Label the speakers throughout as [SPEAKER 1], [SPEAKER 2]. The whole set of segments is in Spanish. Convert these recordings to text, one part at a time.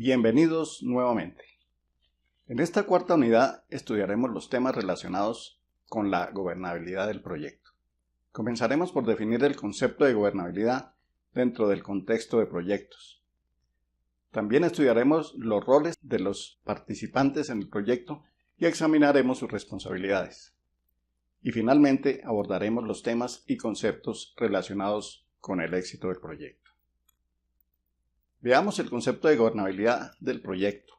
[SPEAKER 1] Bienvenidos nuevamente. En esta cuarta unidad estudiaremos los temas relacionados con la gobernabilidad del proyecto. Comenzaremos por definir el concepto de gobernabilidad dentro del contexto de proyectos. También estudiaremos los roles de los participantes en el proyecto y examinaremos sus responsabilidades. Y finalmente abordaremos los temas y conceptos relacionados con el éxito del proyecto. Veamos el concepto de gobernabilidad del proyecto.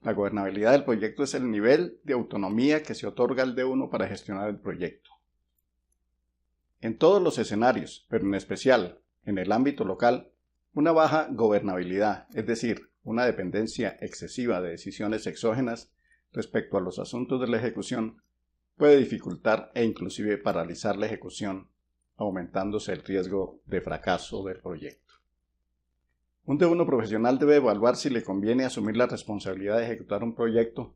[SPEAKER 1] La gobernabilidad del proyecto es el nivel de autonomía que se otorga al D1 para gestionar el proyecto. En todos los escenarios, pero en especial en el ámbito local, una baja gobernabilidad, es decir, una dependencia excesiva de decisiones exógenas respecto a los asuntos de la ejecución, puede dificultar e inclusive paralizar la ejecución, aumentándose el riesgo de fracaso del proyecto. Un D1 profesional debe evaluar si le conviene asumir la responsabilidad de ejecutar un proyecto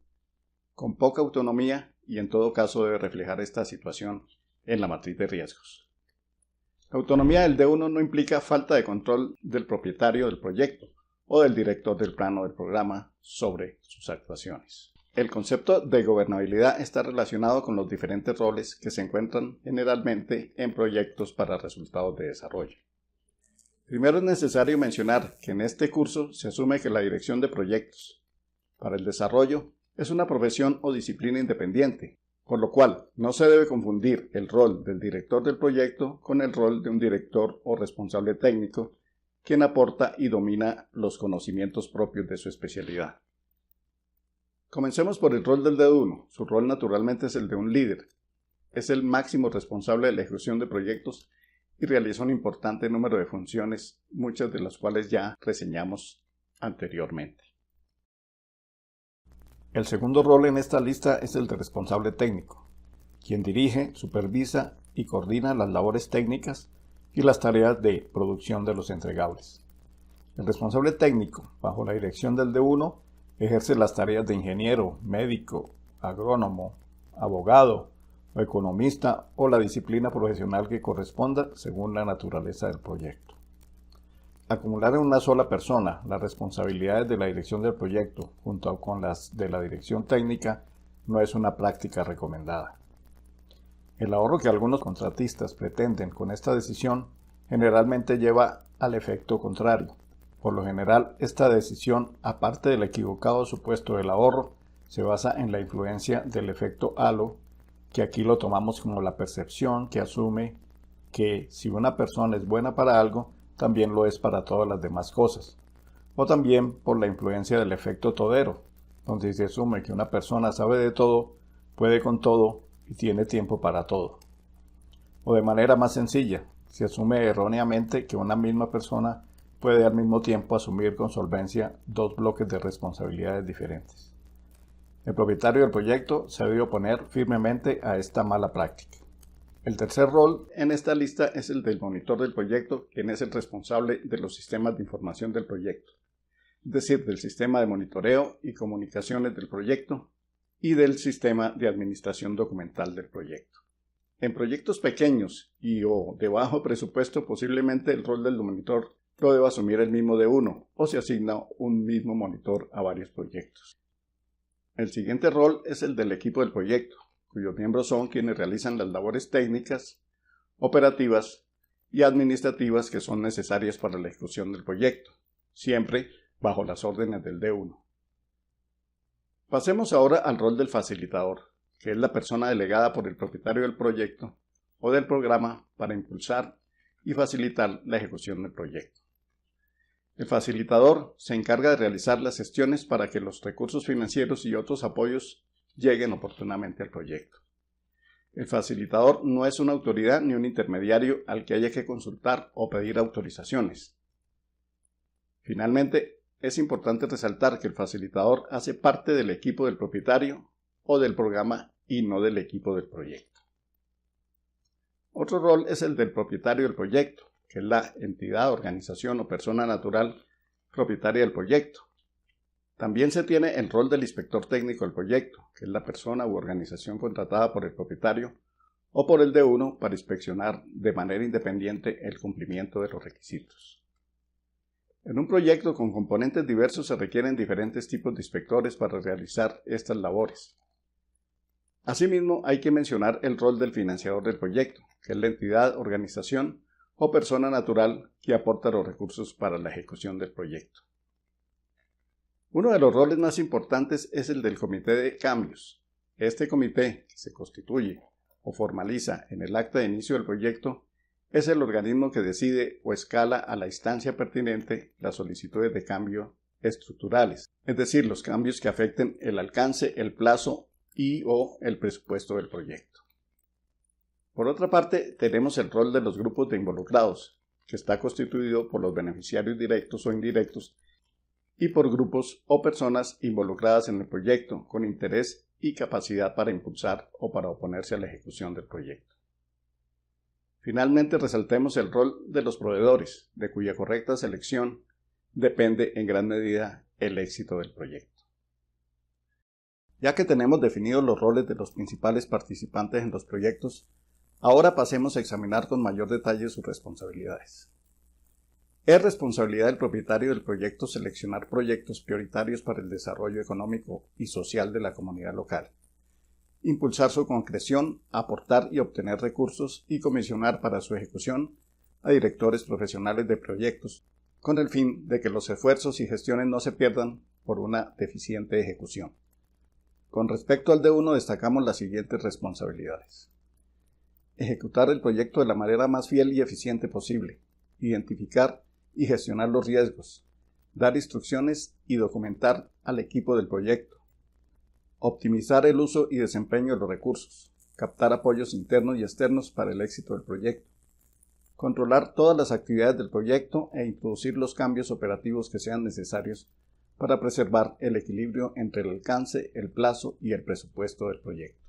[SPEAKER 1] con poca autonomía y en todo caso debe reflejar esta situación en la matriz de riesgos. La autonomía del D1 no implica falta de control del propietario del proyecto o del director del plano del programa sobre sus actuaciones. El concepto de gobernabilidad está relacionado con los diferentes roles que se encuentran generalmente en proyectos para resultados de desarrollo. Primero es necesario mencionar que en este curso se asume que la dirección de proyectos para el desarrollo es una profesión o disciplina independiente, por lo cual no se debe confundir el rol del director del proyecto con el rol de un director o responsable técnico, quien aporta y domina los conocimientos propios de su especialidad. Comencemos por el rol del D1. Su rol naturalmente es el de un líder. Es el máximo responsable de la ejecución de proyectos y realiza un importante número de funciones, muchas de las cuales ya reseñamos anteriormente. El segundo rol en esta lista es el de responsable técnico, quien dirige, supervisa y coordina las labores técnicas y las tareas de producción de los entregables. El responsable técnico, bajo la dirección del D1, ejerce las tareas de ingeniero, médico, agrónomo, abogado, o economista o la disciplina profesional que corresponda según la naturaleza del proyecto. Acumular en una sola persona las responsabilidades de la dirección del proyecto junto con las de la dirección técnica no es una práctica recomendada. El ahorro que algunos contratistas pretenden con esta decisión generalmente lleva al efecto contrario. Por lo general, esta decisión, aparte del equivocado supuesto del ahorro, se basa en la influencia del efecto halo, que aquí lo tomamos como la percepción que asume que si una persona es buena para algo, también lo es para todas las demás cosas. O también por la influencia del efecto todero, donde se asume que una persona sabe de todo, puede con todo y tiene tiempo para todo. O de manera más sencilla, se asume erróneamente que una misma persona puede al mismo tiempo asumir con solvencia dos bloques de responsabilidades diferentes. El propietario del proyecto se debe oponer firmemente a esta mala práctica. El tercer rol en esta lista es el del monitor del proyecto, quien es el responsable de los sistemas de información del proyecto, es decir, del sistema de monitoreo y comunicaciones del proyecto y del sistema de administración documental del proyecto. En proyectos pequeños y o de bajo presupuesto, posiblemente el rol del monitor lo deba asumir el mismo D1 o se asigna un mismo monitor a varios proyectos. El siguiente rol es el del equipo del proyecto, cuyos miembros son quienes realizan las labores técnicas, operativas y administrativas que son necesarias para la ejecución del proyecto, siempre bajo las órdenes del D1. Pasemos ahora al rol del facilitador, que es la persona delegada por el propietario del proyecto o del programa para impulsar y facilitar la ejecución del proyecto. El facilitador se encarga de realizar las gestiones para que los recursos financieros y otros apoyos lleguen oportunamente al proyecto. El facilitador no es una autoridad ni un intermediario al que haya que consultar o pedir autorizaciones. Finalmente, es importante resaltar que el facilitador hace parte del equipo del propietario o del programa y no del equipo del proyecto. Otro rol es el del propietario del proyecto, que es la entidad, organización o persona natural propietaria del proyecto. También se tiene el rol del inspector técnico del proyecto, que es la persona u organización contratada por el propietario o por el D1 para inspeccionar de manera independiente el cumplimiento de los requisitos. En un proyecto con componentes diversos se requieren diferentes tipos de inspectores para realizar estas labores. Asimismo, hay que mencionar el rol del financiador del proyecto, que es la entidad, organización o persona natural que aporta los recursos para la ejecución del proyecto. Uno de los roles más importantes es el del comité de cambios. Este comité, que se constituye o formaliza en el acta de inicio del proyecto, es el organismo que decide o escala a la instancia pertinente las solicitudes de cambio estructurales, es decir, los cambios que afecten el alcance, el plazo y/o el presupuesto del proyecto. Por otra parte, tenemos el rol de los grupos de involucrados, que está constituido por los beneficiarios directos o indirectos y por grupos o personas involucradas en el proyecto con interés y capacidad para impulsar o para oponerse a la ejecución del proyecto. Finalmente, resaltemos el rol de los proveedores, de cuya correcta selección depende en gran medida el éxito del proyecto. Ya que tenemos definidos los roles de los principales participantes en los proyectos, ahora pasemos a examinar con mayor detalle sus responsabilidades. Es responsabilidad del propietario del proyecto seleccionar proyectos prioritarios para el desarrollo económico y social de la comunidad local, impulsar su concreción, aportar y obtener recursos y comisionar para su ejecución a directores profesionales de proyectos, con el fin de que los esfuerzos y gestiones no se pierdan por una deficiente ejecución. Con respecto al D1 destacamos las siguientes responsabilidades. Ejecutar el proyecto de la manera más fiel y eficiente posible, identificar y gestionar los riesgos, dar instrucciones y documentar al equipo del proyecto, optimizar el uso y desempeño de los recursos, captar apoyos internos y externos para el éxito del proyecto, controlar todas las actividades del proyecto e introducir los cambios operativos que sean necesarios para preservar el equilibrio entre el alcance, el plazo y el presupuesto del proyecto.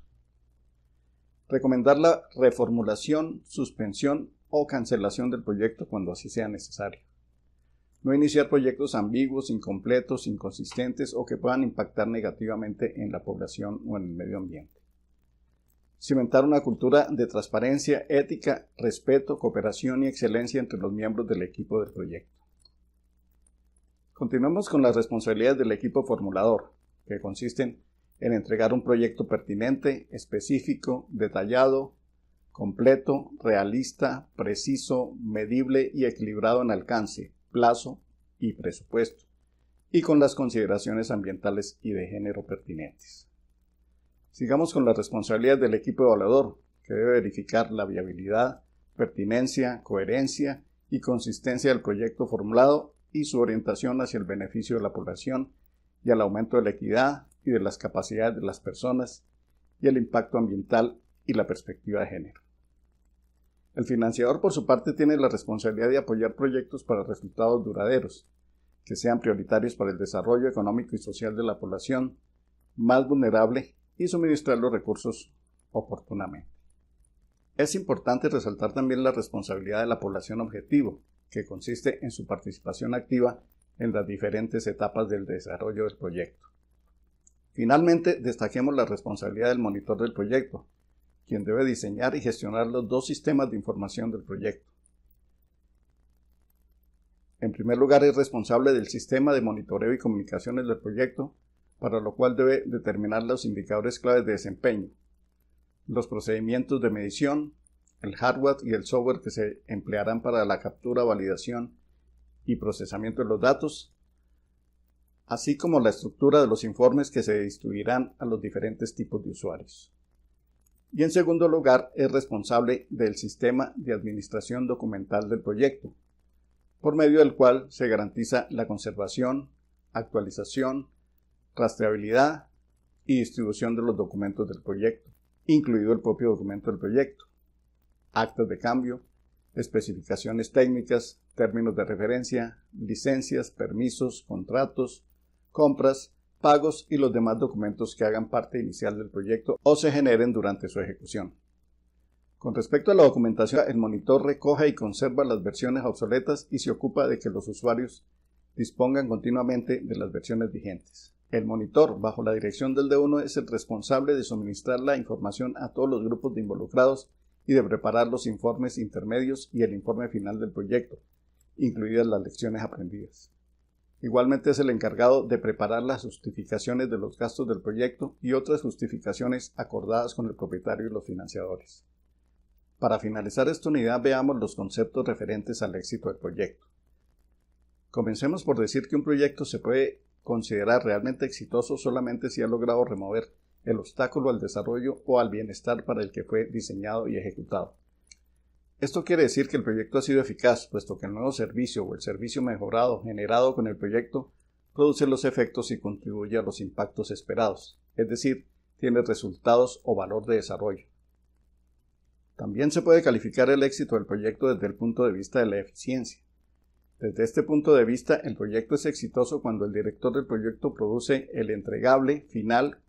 [SPEAKER 1] Recomendar la reformulación, suspensión o cancelación del proyecto cuando así sea necesario. No iniciar proyectos ambiguos, incompletos, inconsistentes o que puedan impactar negativamente en la población o en el medio ambiente. Cimentar una cultura de transparencia, ética, respeto, cooperación y excelencia entre los miembros del equipo del proyecto. Continuamos con las responsabilidades del equipo formulador, que consisten en entregar un proyecto pertinente, específico, detallado, completo, realista, preciso, medible y equilibrado en alcance, plazo y presupuesto, y con las consideraciones ambientales y de género pertinentes. Sigamos con las responsabilidades del equipo evaluador, que debe verificar la viabilidad, pertinencia, coherencia y consistencia del proyecto formulado y su orientación hacia el beneficio de la población y al aumento de la equidad y de las capacidades de las personas y el impacto ambiental y la perspectiva de género. El financiador, por su parte, tiene la responsabilidad de apoyar proyectos para resultados duraderos, que sean prioritarios para el desarrollo económico y social de la población más vulnerable y suministrar los recursos oportunamente. Es importante resaltar también la responsabilidad de la población objetivo, que consiste en su participación activa en las diferentes etapas del desarrollo del proyecto. Finalmente, destaquemos la responsabilidad del monitor del proyecto, quien debe diseñar y gestionar los dos sistemas de información del proyecto. En primer lugar, es responsable del sistema de monitoreo y comunicaciones del proyecto, para lo cual debe determinar los indicadores claves de desempeño, los procedimientos de medición, el hardware y el software que se emplearán para la captura, validación y procesamiento de los datos, así como la estructura de los informes que se distribuirán a los diferentes tipos de usuarios. Y en segundo lugar, es responsable del sistema de administración documental del proyecto, por medio del cual se garantiza la conservación, actualización, rastreabilidad y distribución de los documentos del proyecto, incluido el propio documento del proyecto, actas de cambio, especificaciones técnicas, términos de referencia, licencias, permisos, contratos, compras, pagos y los demás documentos que hagan parte inicial del proyecto o se generen durante su ejecución. Con respecto a la documentación, el monitor recoge y conserva las versiones obsoletas y se ocupa de que los usuarios dispongan continuamente de las versiones vigentes. El monitor, bajo la dirección del D1, es el responsable de suministrar la información a todos los grupos de involucrados y de preparar los informes intermedios y el informe final del proyecto, incluidas las lecciones aprendidas. Igualmente es el encargado de preparar las justificaciones de los gastos del proyecto y otras justificaciones acordadas con el propietario y los financiadores. Para finalizar esta unidad, veamos los conceptos referentes al éxito del proyecto. Comencemos por decir que un proyecto se puede considerar realmente exitoso solamente si ha logrado remover el obstáculo al desarrollo o al bienestar para el que fue diseñado y ejecutado. Esto quiere decir que el proyecto ha sido eficaz, puesto que el nuevo servicio o el servicio mejorado generado con el proyecto produce los efectos y contribuye a los impactos esperados, es decir, tiene resultados o valor de desarrollo. También se puede calificar el éxito del proyecto desde el punto de vista de la eficiencia. Desde este punto de vista, el proyecto es exitoso cuando el director del proyecto produce el entregable final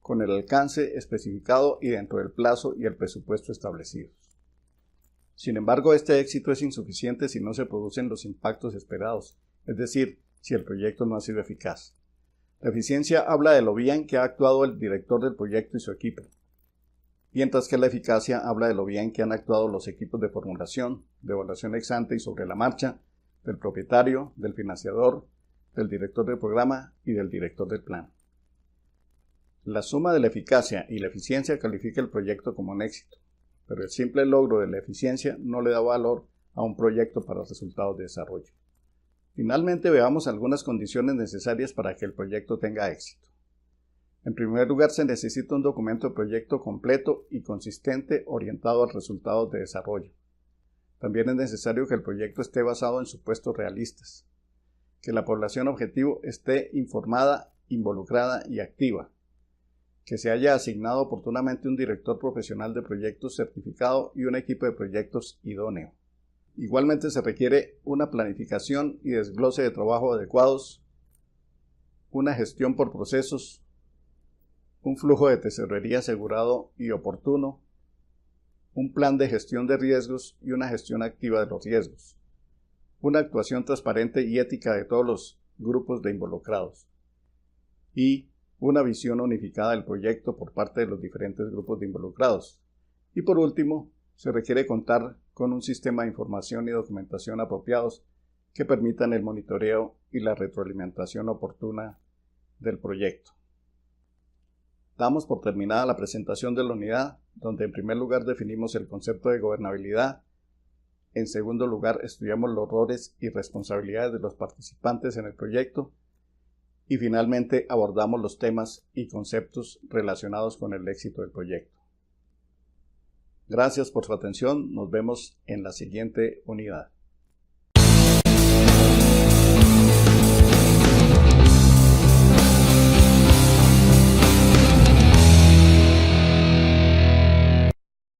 [SPEAKER 1] con el alcance especificado y dentro del plazo y el presupuesto establecidos. Sin embargo, este éxito es insuficiente si no se producen los impactos esperados, es decir, si el proyecto no ha sido eficaz. La eficiencia habla de lo bien que ha actuado el director del proyecto y su equipo, mientras que la eficacia habla de lo bien que han actuado los equipos de formulación, de evaluación ex ante y sobre la marcha, del propietario, del financiador, del director del programa y del director del plan. La suma de la eficacia y la eficiencia califica el proyecto como un éxito, pero el simple logro de la eficiencia no le da valor a un proyecto para resultados de desarrollo. Finalmente, veamos algunas condiciones necesarias para que el proyecto tenga éxito. En primer lugar, se necesita un documento de proyecto completo y consistente orientado a resultados de desarrollo. También es necesario que el proyecto esté basado en supuestos realistas, que la población objetivo esté informada, involucrada y activa, que se haya asignado oportunamente un director profesional de proyectos certificado y un equipo de proyectos idóneo. Igualmente se requiere una planificación y desglose de trabajo adecuados, una gestión por procesos, un flujo de tesorería asegurado y oportuno, un plan de gestión de riesgos y una gestión activa de los riesgos, una actuación transparente y ética de todos los grupos de involucrados y una visión unificada del proyecto por parte de los diferentes grupos de involucrados. Y por último, se requiere contar con un sistema de información y documentación apropiados que permitan el monitoreo y la retroalimentación oportuna del proyecto. Damos por terminada la presentación de la unidad, donde en primer lugar definimos el concepto de gobernabilidad, en segundo lugar estudiamos los roles y responsabilidades de los participantes en el proyecto, y finalmente abordamos los temas y conceptos relacionados con el éxito del proyecto. Gracias por su atención, nos vemos en la siguiente unidad.